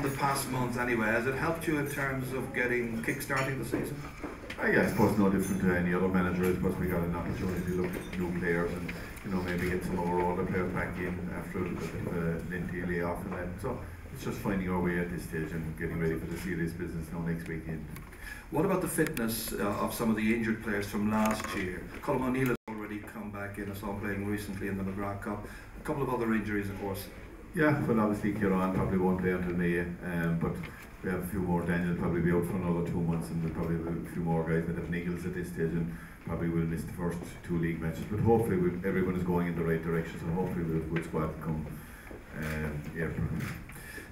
the past month anyway, has it helped you in terms of getting kick-starting the season? Yeah, I suppose no different to any other manager. I suppose we got an opportunity to look at new players and maybe get some of our older players back in after a bit of a lengthy layoff and that. So it's just finding our way at this stage and getting ready for the serious business now next weekend. What about the fitness of some of the injured players from last year? Colm O'Neill has already come back in. I saw him playing recently in the McGrath Cup. A couple of other injuries, of course. Yeah, but obviously Kieran probably won't play until May, but we have a few more. Daniel will probably be out for another 2 months, and we'll probably have a few more guys that have niggles at this stage and probably will miss the first 2 league matches. But hopefully everyone is going in the right direction, so hopefully we'll have a good squad to come April.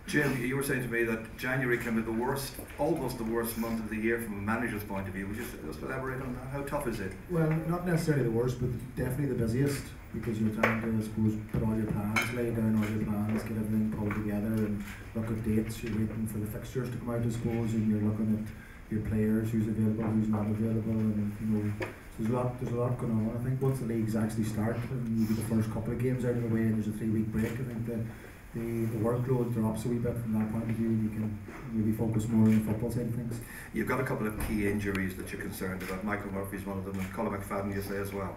Jim, you were saying to me that January can be the worst, almost the worst month of the year from a manager's point of view. Would you just elaborate on that? How tough is it? Well, not necessarily the worst, but definitely the busiest, because you're trying to, I suppose, put all your plans, lay down all your plans, get everything pulled together and look at dates. You're waiting for the fixtures to come out, I suppose, and you're looking at your players, who's available, who's not available, and there's a lot going on. I think once the leagues actually start and you get the first couple of games out of the way and there's a 3-week break, I think the workload drops a wee bit from that point of view, and you can maybe focus more on the football side of things. You've got a couple of key injuries that you're concerned about. Michael Murphy's one of them, and Colin McFadden, you say, as well.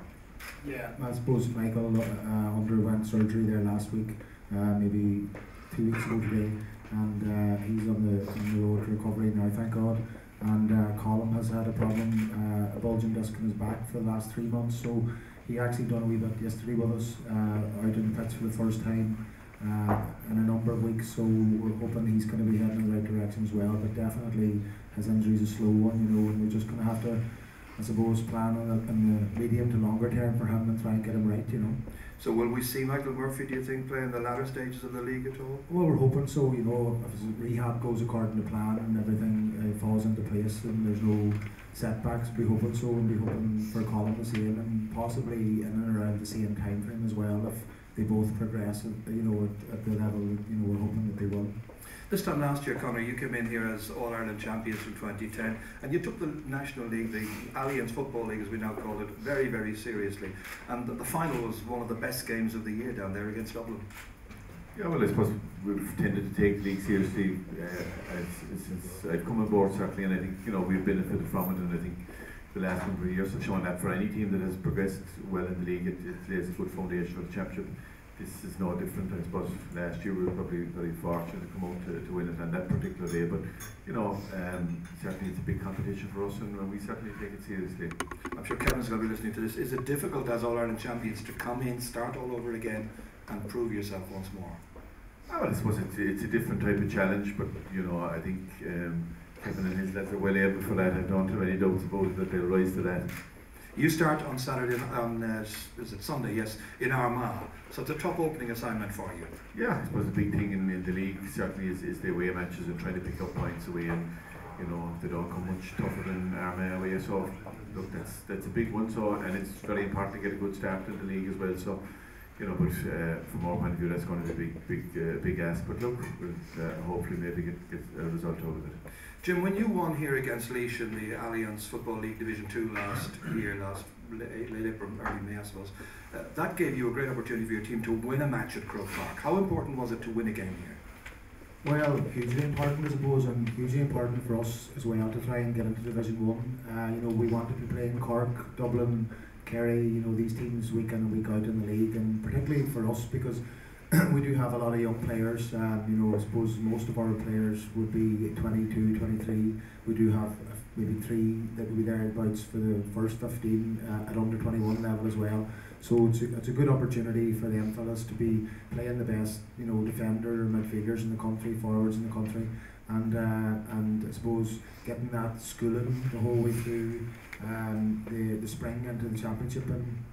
Yeah, I suppose Michael underwent surgery there last week, maybe 2 weeks ago today, and he's on the road to recovery now, thank God. And Colin has had a problem, a bulging disc in his back for the last 3 months, so he actually done a wee bit yesterday with us, out in the pitch for the first time in a number of weeks, so we're hoping he's going to be heading in the right direction as well. But definitely his injury is a slow one, and we're just going to have to, I suppose, plan on it in the medium to longer term for him and try and get him right, So will we see Michael Murphy, do you think, play in the latter stages of the league at all? Well, we're hoping so, if his rehab goes according to plan and everything falls into place and there's no setbacks, we're hoping so, and we're hoping for Colin the same, and possibly in and around the same time frame as well, if they both progress at the level we're hoping that they will. This time last year, Conor, you came in here as All-Ireland champions in 2010, and you took the National League, the Allianz Football League as we now call it, very, very seriously. And the final was one of the best games of the year down there against Dublin. Yeah, well, I suppose we've tended to take the league seriously since I've come on board, certainly, and I think we've benefited from it, and I think the last number of years have shown that for any team that has progressed well in the league, it lays a good foundation for the championship. This is no different. I suppose last year we were probably very fortunate to come out to win it on that particular day, but certainly it's a big competition for us, and we certainly take it seriously. I'm sure Kevin's going to be listening to this. Is it difficult as All-Ireland champions to come in, start all over again and prove yourself once more? Well, I suppose it's a different type of challenge, but I think Kevin and his lads are well able for that. I don't have any doubts about it that they'll rise to that. You start on Saturday, is it Sunday? Yes, in Armagh. So it's a tough opening assignment for you. Yeah, I suppose the big thing in the league certainly is the away matches and trying to pick up points away, and they don't come much tougher than Armagh away. So look, that's a big one. So, and it's very important to get a good start in the league as well. So but from our point of view, that's going to be a big ask. But look, we'll hopefully maybe get a result out of it. Jim, when you won here against Laois in the Allianz Football League Division 2 last late April, early May, I suppose, that gave you a great opportunity for your team to win a match at Croke Park. How important was it to win a game here? Well, hugely important, I suppose, and hugely important for us as well to try and get into Division 1. We wanted to play in Cork, Dublin, Kerry, these teams week in and week out in the league, and particularly for us because we do have a lot of young players. I suppose most of our players would be 22, 23. We do have maybe 3 that will be thereabouts for the first 15 at under 21 level as well. So it's a good opportunity for them fellas to be playing the best, defender, midfielders in the country, forwards in the country, and I suppose getting that schooling the whole way through the spring into the championship. And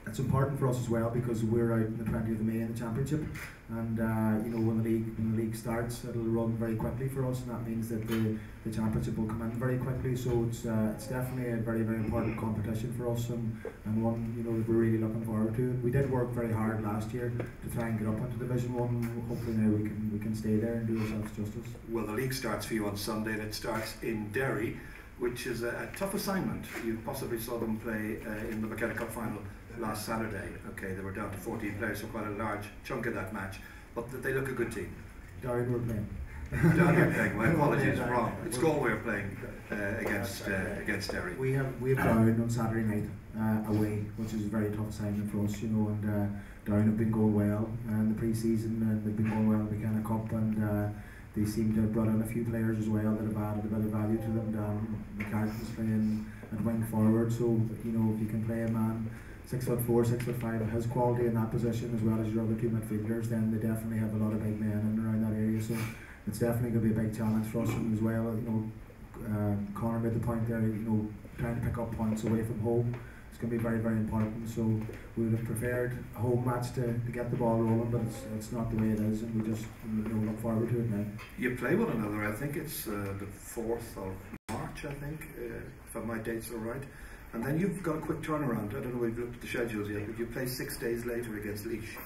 it's important for us as well because we're out on the 20th of May in the championship, and when the league starts, it'll run very quickly for us, and that means that the championship will come in very quickly. So it's definitely a very, very important competition for us, and one that we're really looking forward to. We did work very hard last year to try and get up into Division 1. Hopefully now we can stay there and do ourselves justice. Well, the league starts for you on Sunday, and it starts in Derry, which is a tough assignment. You possibly saw them play in the McGuinness Cup final last Saturday. Okay, they were down to 14 players, so quite a large chunk of that match, but they look a good team. Derry were playing. Down here playing. My apologies, wrong. It's Galway we're playing against Derry. We have Down on Saturday night away, which is a very tough assignment for us, you know. And Down have been going well in the pre-season, and they've been going well in the McGuinness Cup, and they seem to have brought in a few players as well that have added a bit of value to them. Dan McCarthy's playing at wing forward, so you know if you can play a man 6'4", 6'5", and his quality in that position as well as your other two midfielders, then they definitely have a lot of big men in and around that area. So it's definitely going to be a big challenge for us as well. You know, Conor made the point there. You know, trying to pick up points away from home. It's going to be very, very important. So we would have preferred a home match to get the ball rolling, but it's not the way it is, and we just look forward to it now. You play one another. I think it's the 4th of March. I think, if my dates are right. And then you've got a quick turnaround. I don't know if you've looked at the schedules yet, but you play 6 days later against Laois.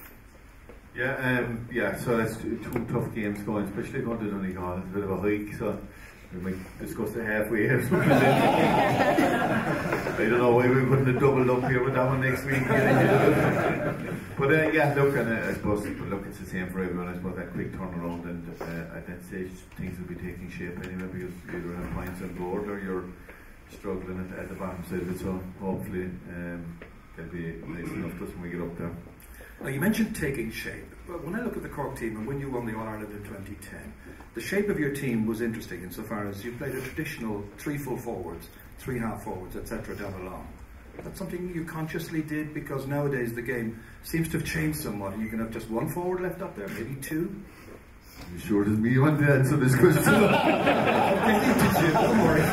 Yeah, so that's two tough games going, especially going to Donegal. It's a bit of a hike, so we might discuss it halfway here. I don't know why we're putting it doubled up here with that one next week. But yeah, look, and I suppose it's the same for everyone. I suppose that quick turnaround, and at that stage things will be taking shape anyway, because you either have points on board or you're struggling at the bottom side of it. So hopefully they'll be nice enough to us when we get up there. Now you mentioned taking shape. Well, when I look at the Cork team and when you won the All-Ireland in 2010, the shape of your team was interesting insofar as you played a traditional 3 full forwards, 3 half forwards, etc. down along. That's something you consciously did, because nowadays the game seems to have changed somewhat. You can have just 1 forward left up there, maybe 2. You sure does me want to answer this question? Don't worry.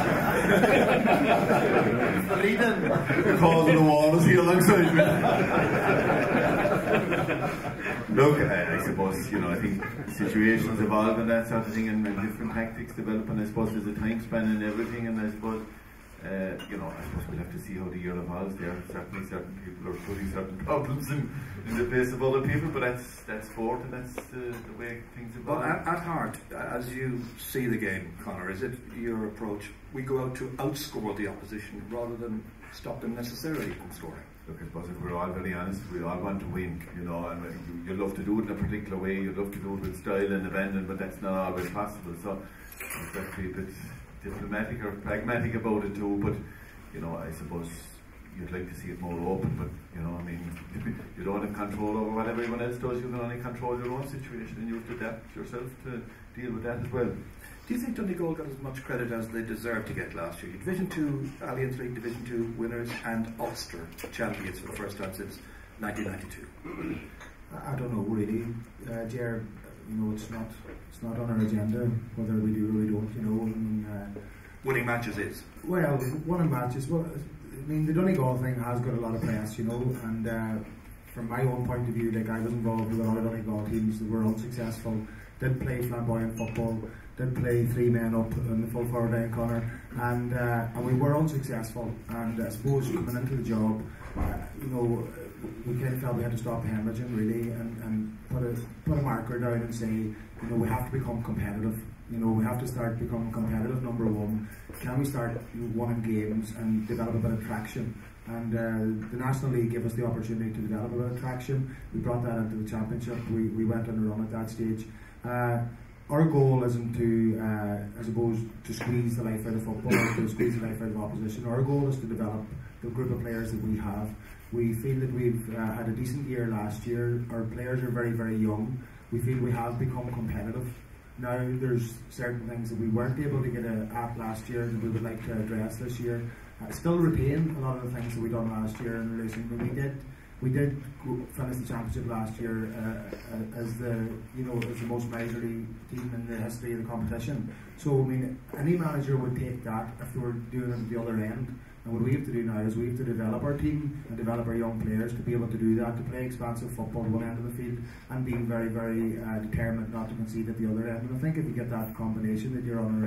You're causing the walls here alongside me. Look, I suppose, you know, I think situations evolve and that sort of thing, and different tactics develop, and I suppose there's a time span and everything, and I suppose you know, I suppose we'll have to see how the year evolves there. Certainly certain people are putting certain problems in the face of other people, but that's sport, and that's the way things evolve. Well, at heart, as you see the game, Conor, is it your approach, we go out to outscore the opposition rather than stop them necessarily from scoring? Look, I suppose if we're all very honest, we all want to win, you know, and you love to do it in a particular way, you love to do it with style and abandon, but that's not always possible. So you've got to be a bit diplomatic or pragmatic about it too, but you know, I suppose you'd like to see it more open, but you know, I mean, you don't have control over what everyone else does, you can only control your own situation, and you have to adapt yourself to deal with that as well. Do you think Donegal got as much credit as they deserved to get last year? Division 2, Allianz League Division 2 winners, and Ulster champions for the first time since 1992. I don't know really, Ger. You know, it's not on our agenda whether we do or we don't. You know, and, winning matches is. Well, winning matches. Well, I mean, the Donegal thing has got a lot of press, you know, and from my own point of view, like I was involved with a lot of Donegal teams that were unsuccessful. Did play flamboyant football. Did play 3 men up in the full forward line, Conor, and we were unsuccessful. And I suppose coming into the job, you know, we kind of felt we had to stop hemorrhaging really, and put a marker down and say, you know, we have to become competitive. You know, we have to start becoming competitive. Number one, can we start winning games and develop a bit of traction? And the National League gave us the opportunity to develop a bit of traction. We brought that into the Championship. We went on a run at that stage. Our goal isn't to, I suppose, to squeeze the life out of football or to squeeze the life out of opposition. Our goal is to develop the group of players that we have. We feel that we've had a decent year last year. Our players are very, very young. We feel we have become competitive. Now there's certain things that we weren't able to get at last year that we would like to address this year. Still retain a lot of the things that we done last year in relation, but we did finish the championship last year as the most miserly team in the history of the competition. So I mean, any manager would take that if they were doing it at the other end. And what we have to do now is we have to develop our team and develop our young players to be able to do that, to play expansive football at one end of the field and being very, very determined not to concede at the other end. And I think if you get that combination, that you're on the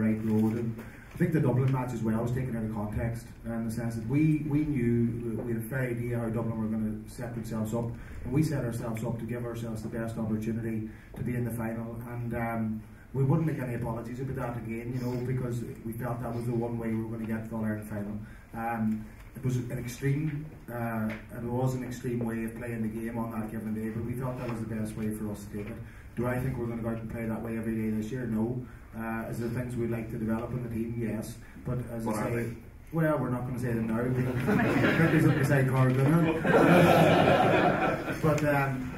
right road. And I think the Dublin match as well was taken out of context in the sense that we knew, we had a fair idea how Dublin were going to set themselves up, and we set ourselves up to give ourselves the best opportunity to be in the final. And we wouldn't make any apologies about that again, you know, because we felt that was the one way we were going to get to the All-Ireland final. it was an extreme, it was an extreme way of playing the game on that given day, but we thought that was the best way for us to take it. Do I think we're going to go out and play that way every day this year? No. Is there things we'd like to develop in the team? Yes. But as I say, well, we're not going to say them now. Because up beside Conor Counihan. But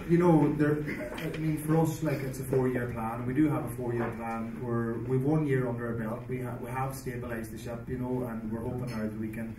you know, I mean, for us, like, it's a 4-year plan, and we do have a 4-year plan. We've 1 year under our belt. We have stabilised the ship, you know, and we're hoping now that we can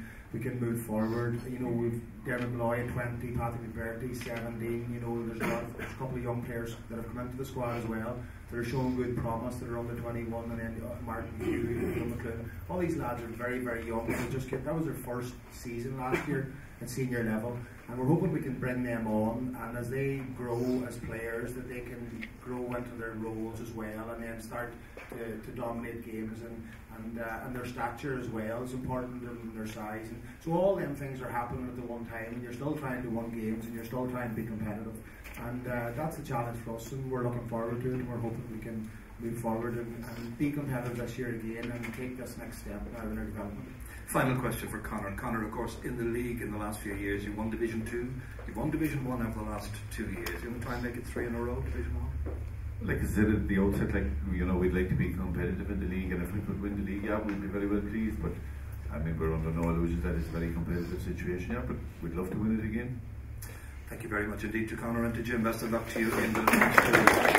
move forward. You know, we've Dermot Malloy at 20, Patrick McBurty 17. You know, there's a couple of young players that have come into the squad as well that are showing good promise, that are under 21, and then Martin McGuinness. All these lads are very, very young. That was their first season last year at senior level, and we're hoping we can bring them on, and as they grow as players, that they can grow into their roles as well, and then start to dominate games, and their stature as well is important, and their size, and so all them things are happening at the one time, and you're still trying to win games, and you're still trying to be competitive, and that's a challenge for us, and we're looking forward to it, and we're hoping we can move forward and be competitive this year again, and take this next step now in our development. Final question for Conor. Conor, of course, in the league in the last few years, you won Division 2, you've won Division 1 over the last 2 years. You want to try and make it 3 in a row, Division 1? Like I said at the outset, like, you know, we'd like to be competitive in the league, and if we could win the league, yeah, we'd be very well pleased. But I mean, we're under no illusions that it's a very competitive situation, yeah. But we'd love to win it again. Thank you very much indeed to Conor and to Jim. Best of luck to you in the next